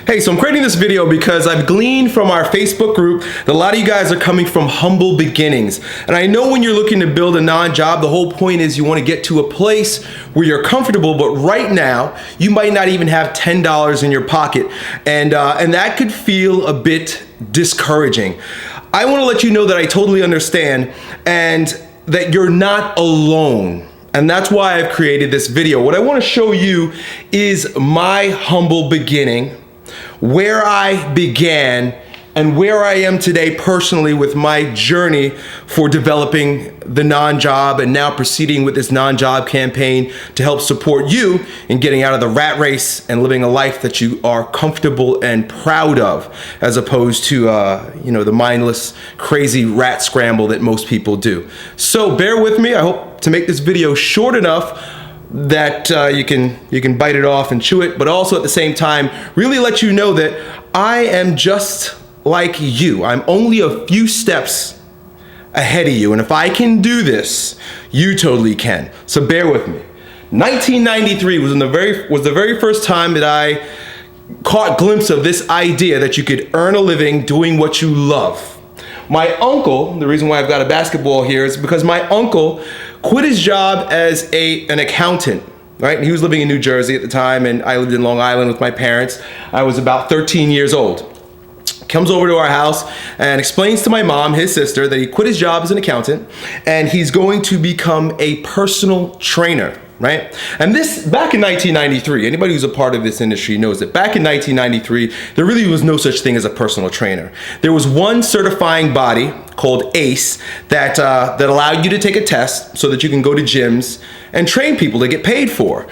Hey, so I'm creating this video because I've gleaned from our Facebook group that a lot of you guys are coming from humble beginnings. And I know when you're looking to build a non-job, the whole point is you want to get to a place where you're comfortable, but right now you might not even have $10 in your pocket. And that could feel a bit discouraging. I want to let you know that I totally understand and that you're not alone. And that's why I've created this video. What I want to show you is my humble beginning, where I began, and where I am today personally with my journey for developing the non-job and now proceeding with this non-job campaign to help support you in getting out of the rat race and living a life that you are comfortable and proud of, as opposed to the mindless, crazy rat scramble that most people do. So bear with me. I hope to make this video short enough that you can bite it off and chew it, but also at the same time really let you know that I am just like you. I'm only a few steps ahead of you, and if I can do this, you totally can. So bear with me. 1993 was the very first time that I caught a glimpse of this idea that you could earn a living doing what you love. My uncle, the reason why I've got a basketball here is because my uncle quit his job as an accountant, right? He was living in New Jersey at the time, and I lived in Long Island with my parents. I was about 13 years old. Comes over to our house and explains to my mom, his sister, that he quit his job as an accountant and he's going to become a personal trainer, right? And this, back in 1993, anybody who's a part of this industry knows that back in 1993, there really was no such thing as a personal trainer. There was one certifying body called ACE that allowed you to take a test so that you can go to gyms and train people to get paid for,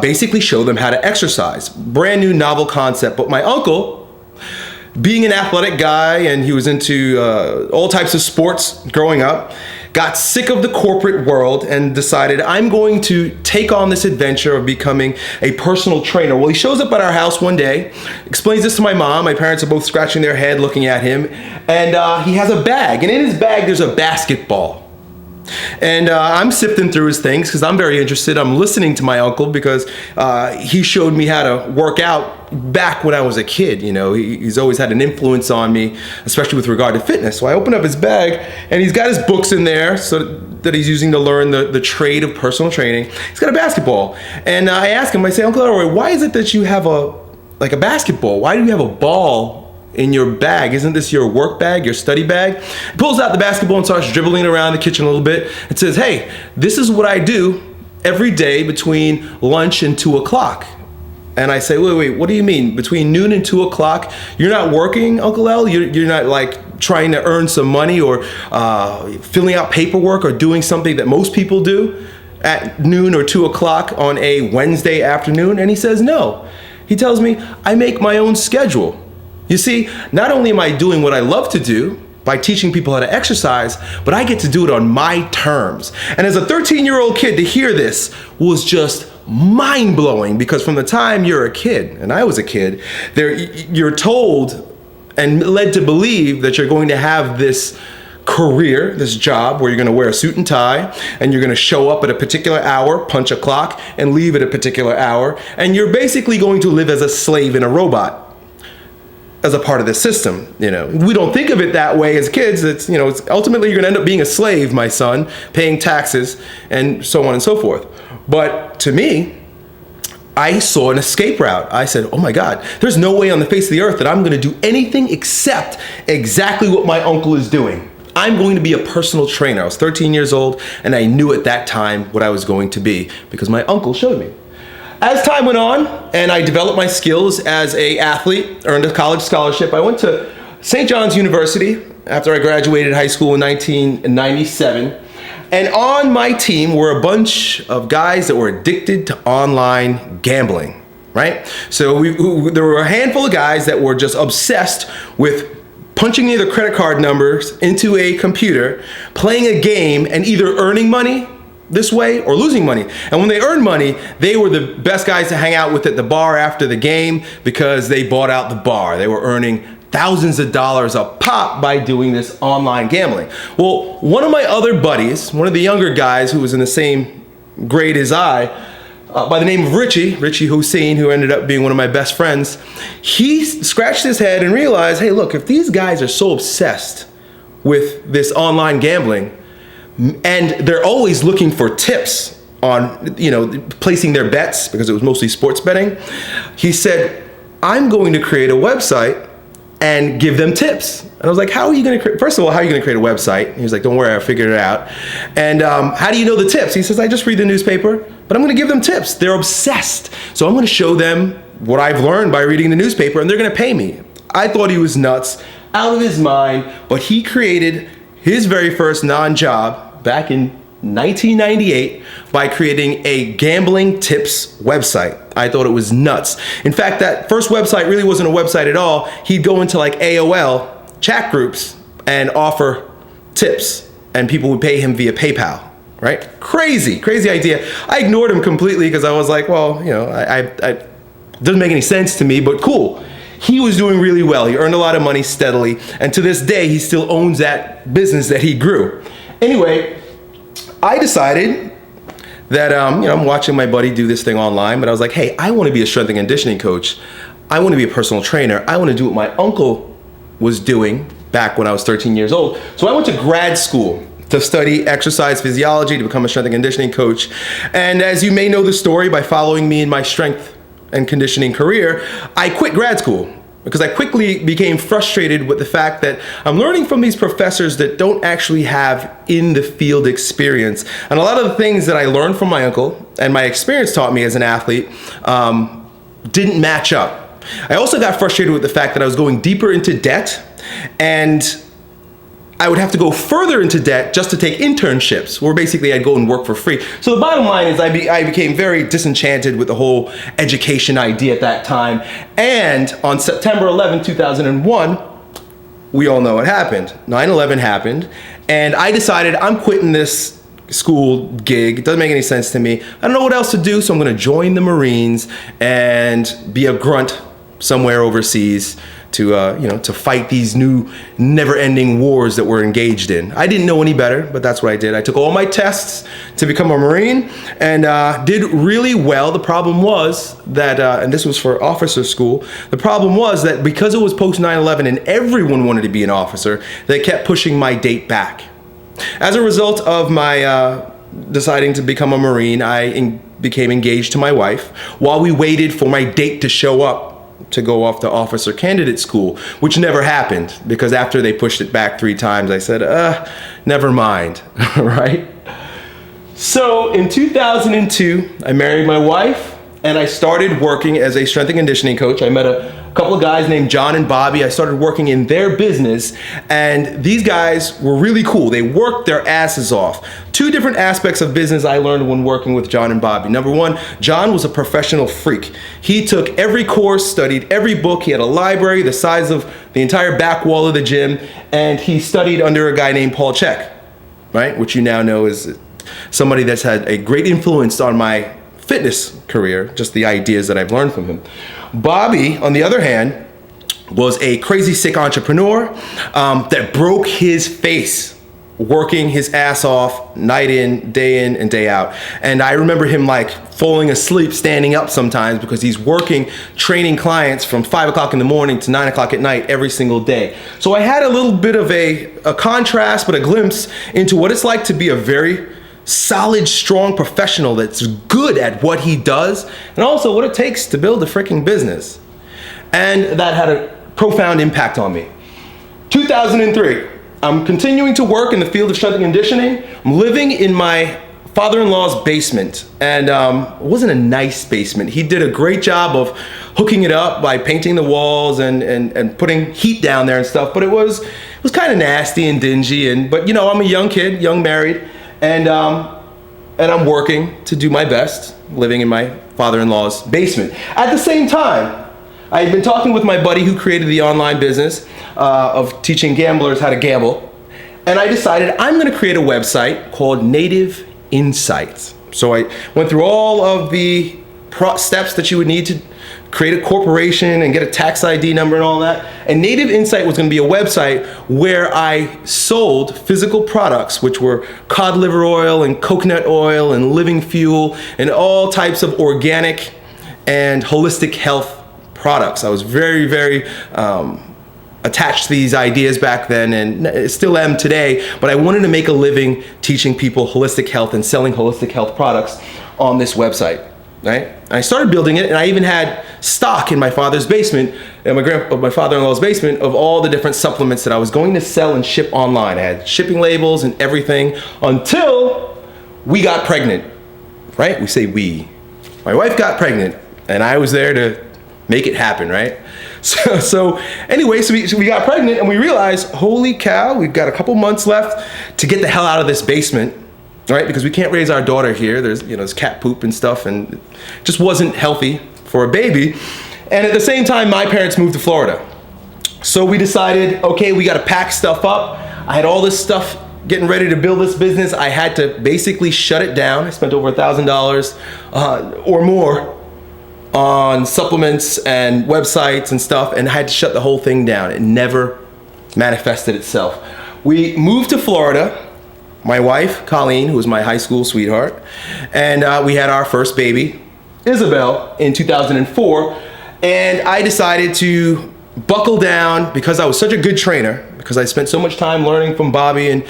basically show them how to exercise. Brand new novel concept, but my uncle, being an athletic guy, and he was into all types of sports growing up, got sick of the corporate world and decided, I'm going to take on this adventure of becoming a personal trainer. Well, he shows up at our house one day, explains this to my mom. My parents are both scratching their head looking at him, and he has a bag, and in his bag there's a basketball. And I'm sifting through his things because I'm very interested. I'm listening to my uncle because he showed me how to work out back when I was a kid. You know, he's always had an influence on me, especially with regard to fitness. So I open up his bag and he's got his books in there that he's using to learn the trade of personal training. He's got a basketball. And I ask him, I say, Uncle Elroy, why is it that you have a basketball? Why do you have a ball in your bag? Isn't this your work bag, your study bag? He pulls out the basketball and starts dribbling around the kitchen a little bit and says, hey, this is what I do every day between lunch and 2 o'clock. And I say, wait, what do you mean? Between noon and 2 o'clock, you're not working, Uncle El? You're not like trying to earn some money or filling out paperwork or doing something that most people do at noon or 2 o'clock on a Wednesday afternoon? And he says, no. He tells me, I make my own schedule. You see, not only am I doing what I love to do by teaching people how to exercise, but I get to do it on my terms. And as a 13-year-old kid, to hear this was just mind-blowing, because from the time you're a kid, and I was a kid, you're told and led to believe that you're going to have this career, this job where you're going to wear a suit and tie and you're going to show up at a particular hour, punch a clock, and leave at a particular hour, and you're basically going to live as a slave and a robot as a part of the system. You know, we don't think of it that way as kids. It's ultimately you're going to end up being a slave, my son, paying taxes and so on and so forth. But to me, I saw an escape route. I said, oh my God, there's no way on the face of the earth that I'm going to do anything except exactly what my uncle is doing. I'm going to be a personal trainer. I was 13 years old and I knew at that time what I was going to be because my uncle showed me. As time went on and I developed my skills as an athlete, earned a college scholarship, I went to St. John's University after I graduated high school in 1997. And on my team were a bunch of guys that were addicted to online gambling, right? So there were a handful of guys that were just obsessed with punching either credit card numbers into a computer, playing a game, and either earning money this way or losing money. And when they earned money, they were the best guys to hang out with at the bar after the game because they bought out the bar. They were earning thousands of dollars a pop by doing this online gambling. Well, one of my other buddies, one of the younger guys who was in the same grade as I, by the name of Richie Hussein, who ended up being one of my best friends. He scratched his head and realized, hey, look, if these guys are so obsessed with this online gambling and they're always looking for tips on, placing their bets, because it was mostly sports betting, he said, I'm going to create a website and give them tips. And I was like, how are you going to create, first of all, how are you going to create a website? He was like, don't worry, I figured it out. And how do you know the tips? He says, I just read the newspaper, but I'm going to give them tips. They're obsessed. So I'm going to show them what I've learned by reading the newspaper, and they're going to pay me. I thought he was nuts, out of his mind, but he created his very first non-job back in 1998 by creating a gambling tips website. I thought it was nuts. In fact, that first website really wasn't a website at all. He'd go into like AOL chat groups and offer tips, and people would pay him via PayPal, right? Crazy idea. I ignored him completely because I was like, well, it doesn't make any sense to me, but cool. He was doing really well. He earned a lot of money steadily, and to this day, he still owns that business that he grew. Anyway, I decided that, I'm watching my buddy do this thing online, but I was like, hey, I want to be a strength and conditioning coach. I want to be a personal trainer. I want to do what my uncle was doing back when I was 13 years old. So I went to grad school to study exercise physiology, to become a strength and conditioning coach. And as you may know the story by following me in my strength and conditioning career, I quit grad school because I quickly became frustrated with the fact that I'm learning from these professors that don't actually have in the field experience. And a lot of the things that I learned from my uncle and my experience taught me as an athlete didn't match up. I also got frustrated with the fact that I was going deeper into debt, and I would have to go further into debt just to take internships, where basically I'd go and work for free. So the bottom line is I became very disenchanted with the whole education idea at that time. And on September 11, 2001, we all know what happened. 9/11 happened, and I decided I'm quitting this school gig. It doesn't make any sense to me. I don't know what else to do, so I'm gonna join the Marines and be a grunt somewhere overseas to fight these new never-ending wars that we're engaged in. I didn't know any better, but that's what I did. I took all my tests to become a Marine and did really well. The problem was that, and this was for officer school, the problem was that because it was post 9/11 and everyone wanted to be an officer, they kept pushing my date back. As a result of my deciding to become a Marine, I became engaged to my wife while we waited for my date to show up to go off to officer candidate school, which never happened because after they pushed it back 3 times, I said, never mind, right? So in 2002, I married my wife and I started working as a strength and conditioning coach. I met a couple of guys named John and Bobby. I started working in their business, and these guys were really cool. They worked their asses off. 2 different aspects of business I learned when working with John and Bobby. Number 1, John was a professional freak. He took every course, studied every book. He had a library the size of the entire back wall of the gym, and he studied under a guy named Paul Chek, right? Which you now know is somebody that's had a great influence on my fitness career, just the ideas that I've learned from him. Bobby, on the other hand, was a crazy sick entrepreneur that broke his face working his ass off night in, and day out. And I remember him like falling asleep, standing up sometimes because he's working, training clients from 5 o'clock in the morning to 9 o'clock at night every single day. So I had a little bit of a contrast, but a glimpse into what it's like to be a very solid, strong professional that's good at what he does, and also what it takes to build a freaking business. And that had a profound impact on me. 2003, I'm continuing to work in the field of strength and conditioning. I'm living in my father-in-law's basement, and it wasn't a nice basement. He did a great job of hooking it up by painting the walls and putting heat down there and stuff, but it was kind of nasty and dingy. But I'm a young kid, young married, and I'm working to do my best, living in my father-in-law's basement. At the same time, I had been talking with my buddy who created the online business of teaching gamblers how to gamble, and I decided I'm going to create a website called Native Insights. So I went through all of the steps that you would need to create a corporation and get a tax ID number and all that. And Native Insight was going to be a website where I sold physical products, which were cod liver oil and coconut oil and living fuel and all types of organic and holistic health products. I was very, very attached to these ideas back then, and still am today, but I wanted to make a living teaching people holistic health and selling holistic health products on this website. Right? And I started building it, and I even had stock in my father's basement, and my father-in-law's basement, of all the different supplements that I was going to sell and ship online. I had shipping labels and everything until we got pregnant. Right? We say we. My wife got pregnant, and I was there to make it happen. Right? So anyway, we got pregnant, and we realized, holy cow, we've got a couple months left to get the hell out of this basement. Right? Because we can't raise our daughter here. There's cat poop and stuff, and it just wasn't healthy for a baby. And at the same time, my parents moved to Florida. So we decided, okay, we got to pack stuff up. I had all this stuff getting ready to build this business. I had to basically shut it down. I spent over $1,000 or more on supplements and websites and stuff, and I had to shut the whole thing down. It never manifested itself. We moved to Florida. My wife, Colleen, who was my high school sweetheart, and we had our first baby, Isabel, in 2004. And I decided to buckle down because I was such a good trainer, because I spent so much time learning from Bobby and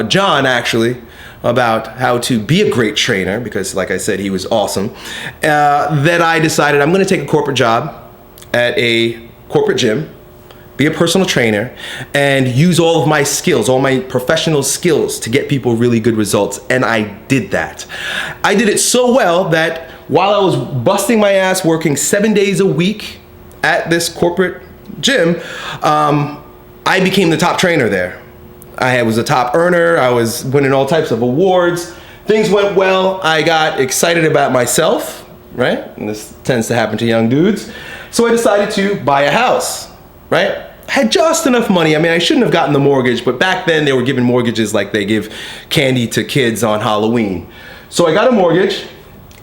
John, actually, about how to be a great trainer, because like I said, he was awesome, that I decided I'm going to take a corporate job at a corporate gym, be a personal trainer, and use all of my skills, all my professional skills to get people really good results. And I did that. I did it so well that while I was busting my ass working 7 days a week at this corporate gym, I became the top trainer there. I was a top earner. I was winning all types of awards. Things went well. I got excited about myself, right? And this tends to happen to young dudes. So I decided to buy a house. Right? I had just enough money. I mean, I shouldn't have gotten the mortgage, but back then they were giving mortgages like they give candy to kids on Halloween. So I got a mortgage,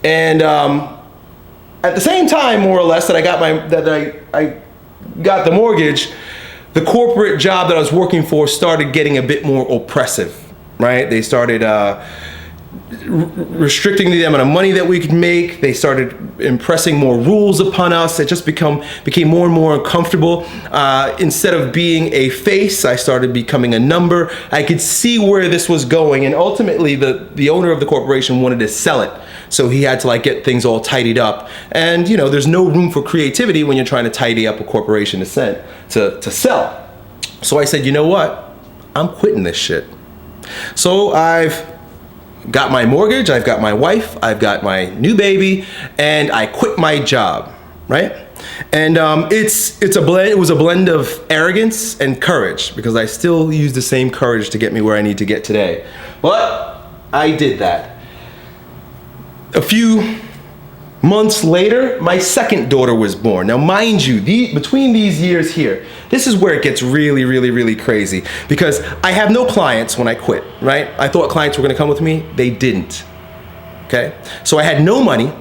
and at the same time, more or less, that I got the mortgage, the corporate job that I was working for started getting a bit more oppressive. Right? They started restricting the amount of money that we could make. They started impressing more rules upon us. It just became more and more uncomfortable. Instead of being a face, I started becoming a number. I could see where this was going, and ultimately the owner of the corporation wanted to sell it. So he had to get things all tidied up. And there's no room for creativity when you're trying to tidy up a corporation to sell. So I said, you know what? I'm quitting this shit. So I've got my mortgage, I've got my wife, I've got my new baby, and I quit my job, right? And it was a blend of arrogance and courage, because I still use the same courage to get me where I need to get today. But I did that. A few months later, my second daughter was born. Now, mind you, between these years here, this is where it gets really, really, really crazy, because I have no clients when I quit, right? I thought clients were going to come with me. They didn't, okay? So I had no money,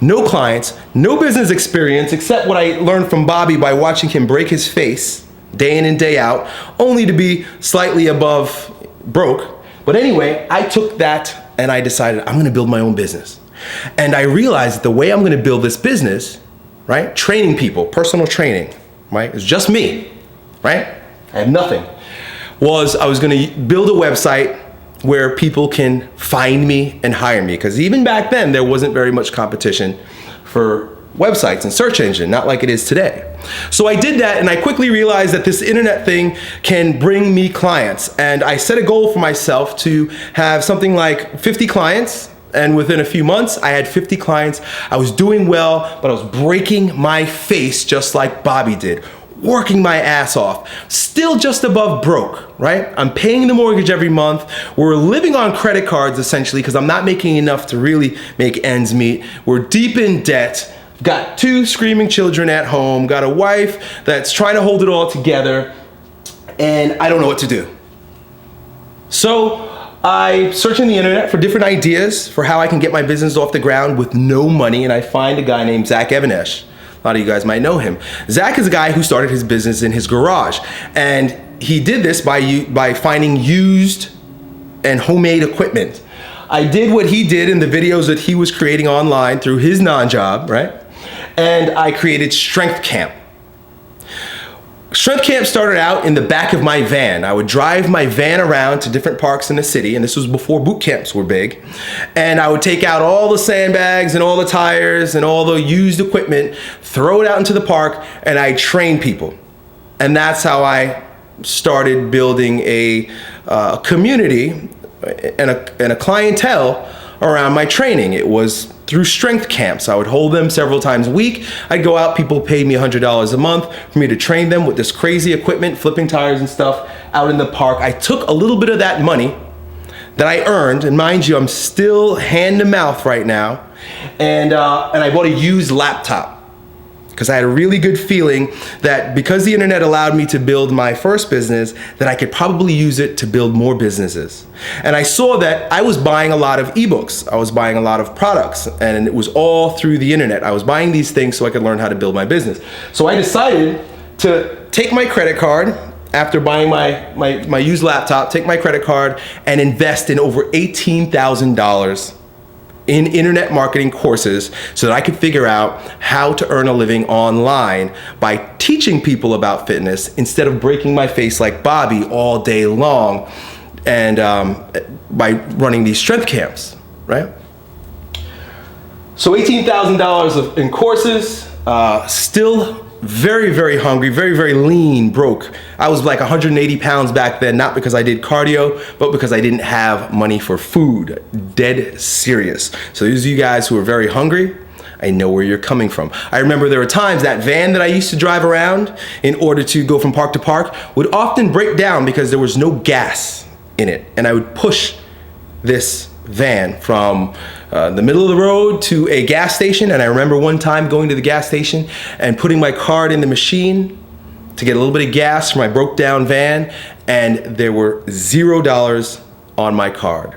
no clients, no business experience, except what I learned from Bobby by watching him break his face day in and day out, only to be slightly above broke. But anyway, I took that and I decided I'm going to build my own business. And I realized that the way I'm going to build this business, right, training people, personal training, right, it's just me, right, I have nothing, was I was going to build a website where people can find me and hire me. Because even back then, there wasn't very much competition for websites and search engine, not like it is today. So I did that, and I quickly realized that this internet thing can bring me clients. And I set a goal for myself to have something like 50 clients. And within a few months, I had 50 clients. I was doing well, but I was breaking my face just like Bobby did, working my ass off, still just above broke, right? I'm paying the mortgage every month. We're living on credit cards, essentially, because I'm not making enough to really make ends meet. We're deep in debt, got 2 screaming children at home, got a wife that's trying to hold it all together, and I don't know what to do. So I search in the internet for different ideas for how I can get my business off the ground with no money, and I find a guy named Zack Evan Ish. A lot of you guys might know him. Zack is a guy who started his business in his garage, and he did this by finding used and homemade equipment. I did what he did in the videos that he was creating online through his non-job, right? And I created Strength Camp. Strength Camp started out in the back of my van. I would drive my van around to different parks in the city, and this was before boot camps were big. And I would take out all the sandbags and all the tires and all the used equipment, throw it out into the park, and I'd train people. And that's how I started building a community and a clientele around my training. It was through strength camps. I would hold them several times a week. I'd go out, people paid me $100 a month for me to train them with this crazy equipment, flipping tires and stuff out in the park. I took a little bit of that money that I earned, and mind you, I'm still hand to mouth right now, and I bought a used laptop because I had a really good feeling that because the internet allowed me to build my first business, that I could probably use it to build more businesses. And I saw that I was buying a lot of ebooks, I was buying a lot of products, and it was all through the internet. I was buying these things so I could learn how to build my business. So I decided to take my credit card after buying my used laptop, take my credit card and invest in over $18,000 in internet marketing courses so that I could figure out how to earn a living online by teaching people about fitness instead of breaking my face like Bobby all day long and by running these strength camps, right? So $18,000 in courses, still very, very hungry, very, very lean, broke. I was like 180 pounds back then, not because I did cardio, but because I didn't have money for food. Dead serious. So those of you guys who are very hungry, I know where you're coming from. I remember there were times that van that I used to drive around in order to go from park to park would often break down because there was no gas in it. And I would push this van from the middle of the road to a gas station. And I remember one time going to the gas station and putting my card in the machine to get a little bit of gas for my broke down van, and there were $0 on my card.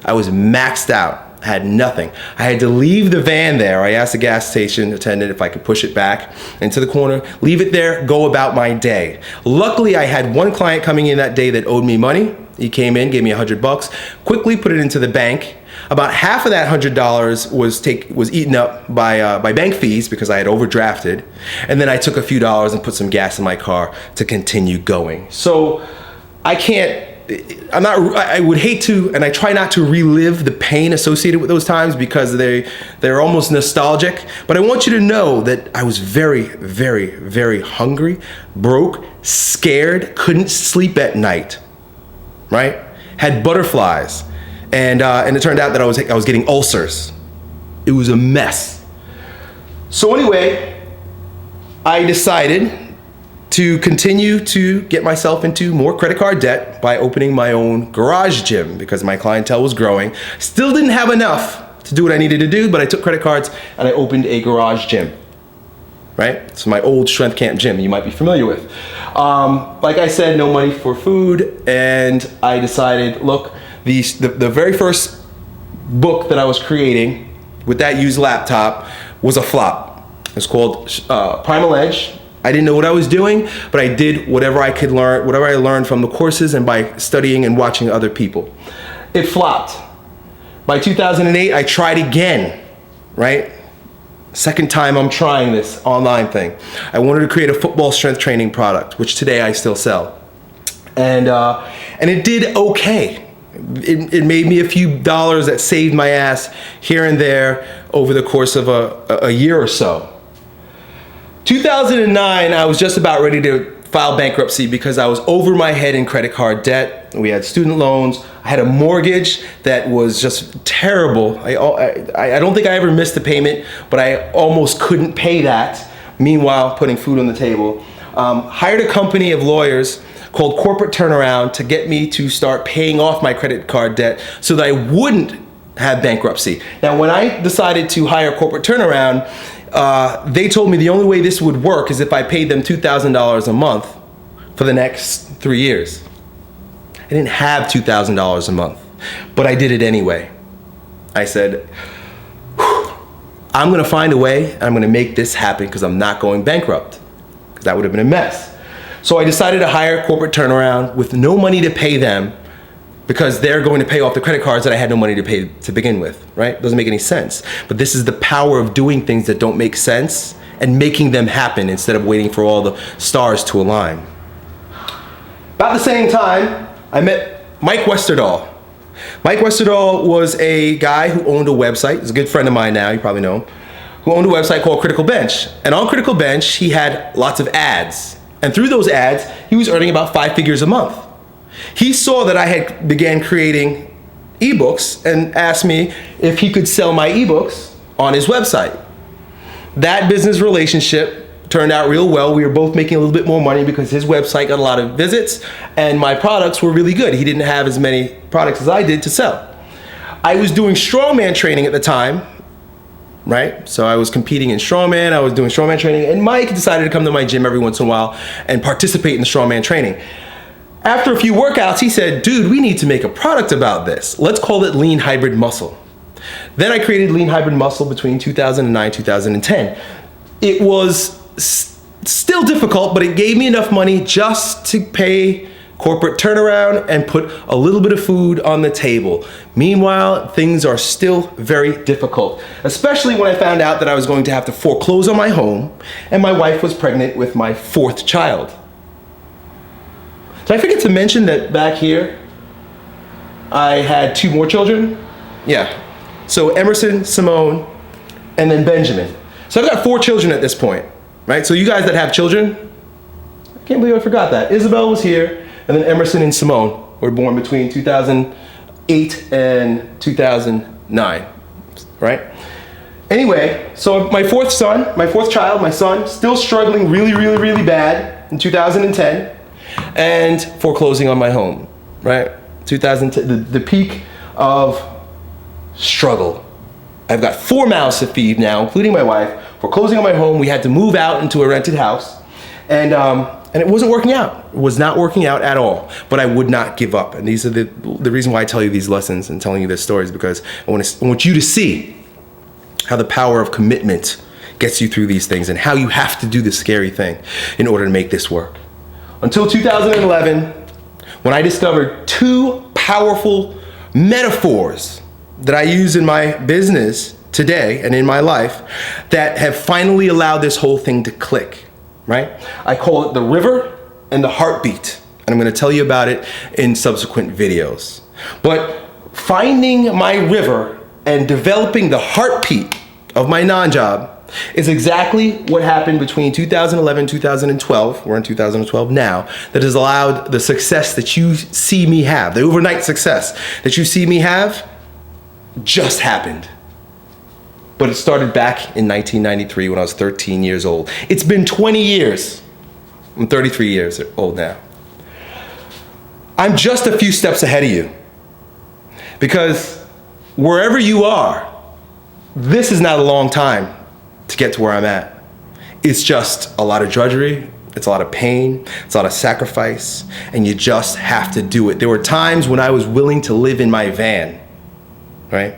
I was maxed out, had nothing. I had to leave the van there. I asked the gas station attendant if I could push it back into the corner, leave it there, go about my day. Luckily, I had one client coming in that day that owed me money. He came in, gave me $100, quickly put it into the bank. About half of that $100 was eaten up by bank fees because I had overdrafted. And then I took a few dollars and put some gas in my car to continue going. So I would hate to, and I try not to relive the pain associated with those times because they're almost nostalgic. But I want you to know that I was very, very, very hungry, broke, scared, couldn't sleep at night, right? Had butterflies, and it turned out that I was getting ulcers. It was a mess. So anyway, I decided to continue to get myself into more credit card debt by opening my own garage gym because my clientele was growing. Still didn't have enough to do what I needed to do, but I took credit cards and I opened a garage gym, right? It's my old Strength Camp gym you might be familiar with. Like I said, no money for food, and I decided, look, the very first book that I was creating with that used laptop was a flop. It's called Primal Edge. I didn't know what I was doing, but I did whatever I could learn, whatever I learned from the courses and by studying and watching other people. It flopped. By 2008, I tried again, right? Second time I'm trying this online thing. I wanted to create a football strength training product, which today I still sell. And it did okay. It made me a few dollars that saved my ass here and there over the course of a year or so. 2009, I was just about ready to file bankruptcy because I was over my head in credit card debt. We had student loans. I had a mortgage that was just terrible. I don't think I ever missed a payment, but I almost couldn't pay that. Meanwhile, putting food on the table. Hired a company of lawyers called Corporate Turnaround to get me to start paying off my credit card debt so that I wouldn't have bankruptcy. Now, when I decided to hire Corporate Turnaround, they told me the only way this would work is if I paid them $2,000 a month for the next 3 years. I didn't have $2,000 a month. But I did it anyway. I said, I'm gonna find a way, and I'm gonna make this happen because I'm not going bankrupt, because that would have been a mess. So I decided to hire a corporate turnaround with no money to pay them, because they're going to pay off the credit cards that I had no money to pay to begin with, right? Doesn't make any sense. But this is the power of doing things that don't make sense and making them happen instead of waiting for all the stars to align. About the same time, I met Mike Westerdahl. Mike Westerdahl was a guy who owned a website. He's a good friend of mine now, you probably know him, who owned a website called Critical Bench. And on Critical Bench, he had lots of ads. And through those ads, he was earning about 5 figures a month. He saw that I had began creating ebooks and asked me if he could sell my ebooks on his website. That business relationship turned out real well. We were both making a little bit more money because his website got a lot of visits and my products were really good. He didn't have as many products as I did to sell. I was doing strongman training at the time, right? So I was competing in strongman, I was doing strongman training, and Mike decided to come to my gym every once in a while and participate in the strongman training. After a few workouts, he said, dude, we need to make a product about this. Let's call it Lean Hybrid Muscle. Then I created Lean Hybrid Muscle between 2009 and 2010. It was still difficult, but it gave me enough money just to pay corporate turnaround and put a little bit of food on the table. Meanwhile, things are still very difficult, especially when I found out that I was going to have to foreclose on my home and my wife was pregnant with my 4th child. Did I forget to mention that back here, I had 2 more children? Yeah. So Emerson, Simone, and then Benjamin. So I've got 4 children at this point, right? So you guys that have children, I can't believe I forgot that. Isabel was here, and then Emerson and Simone were born between 2008 and 2009, right? Anyway, so my 4th child, my son, still struggling really bad in 2010. And foreclosing on my home, right? 2010, the peak of struggle. I've got 4 mouths to feed now, including my wife. Foreclosing on my home, we had to move out into a rented house, and it wasn't working out. It was not working out at all, but I would not give up. And these are the reason why I tell you these lessons and telling you this stories, because I want you to see how the power of commitment gets you through these things and how you have to do this scary thing in order to make this work. Until 2011, when I discovered 2 powerful metaphors that I use in my business today and in my life that have finally allowed this whole thing to click, right? I call it the river and the heartbeat, and I'm gonna tell you about it in subsequent videos. But finding my river and developing the heartbeat of my non-job is exactly what happened between 2011 and 2012, we're in 2012 now, that has allowed the success that you see me have, the overnight success that you see me have, just happened. But it started back in 1993 when I was 13 years old. It's been 20 years. I'm 33 years old now. I'm just a few steps ahead of you, because wherever you are, this is not a long time to get to where I'm at. It's just a lot of drudgery, it's a lot of pain, it's a lot of sacrifice, and you just have to do it. There were times when I was willing to live in my van, right?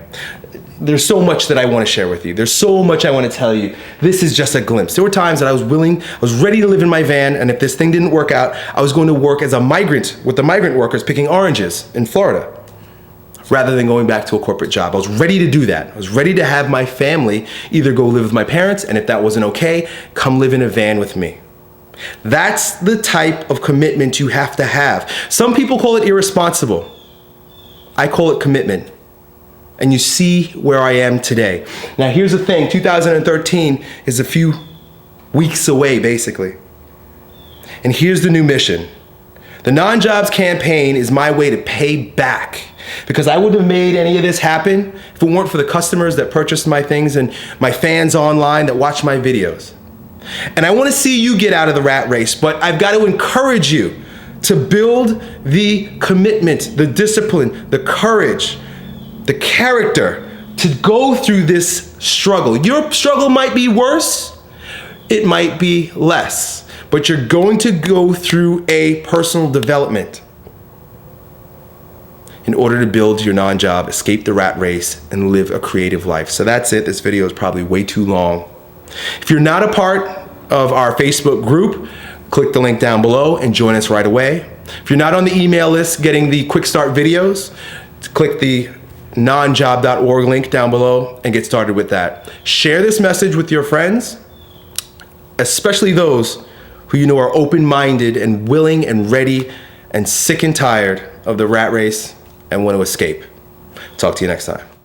There's so much that I want to share with you. There's so much I want to tell you. This is just a glimpse. There were times that I was ready to live in my van, and if this thing didn't work out, I was going to work as a migrant with the migrant workers picking oranges in Florida, rather than going back to a corporate job. I was ready to do that. I was ready to have my family either go live with my parents, and if that wasn't okay, come live in a van with me. That's the type of commitment you have to have. Some people call it irresponsible. I call it commitment. And you see where I am today. Now here's the thing, 2013 is a few weeks away, basically. And here's the new mission. The Non-Jobs campaign is my way to pay back, because I wouldn't have made any of this happen if it weren't for the customers that purchased my things and my fans online that watch my videos. And I want to see you get out of the rat race, but I've got to encourage you to build the commitment, the discipline, the courage, the character to go through this struggle. Your struggle might be worse, it might be less, but you're going to go through a personal development. in order to build your non-job, escape the rat race, and live a creative life. So that's it. This video is probably way too long. If you're not a part of our Facebook group, click the link down below and join us right away. If you're not on the email list getting the quick start videos, click the nonjob.org link down below and get started with that. Share this message with your friends, especially those who you know are open-minded and willing and ready and sick and tired of the rat race and want to escape. Talk to you next time.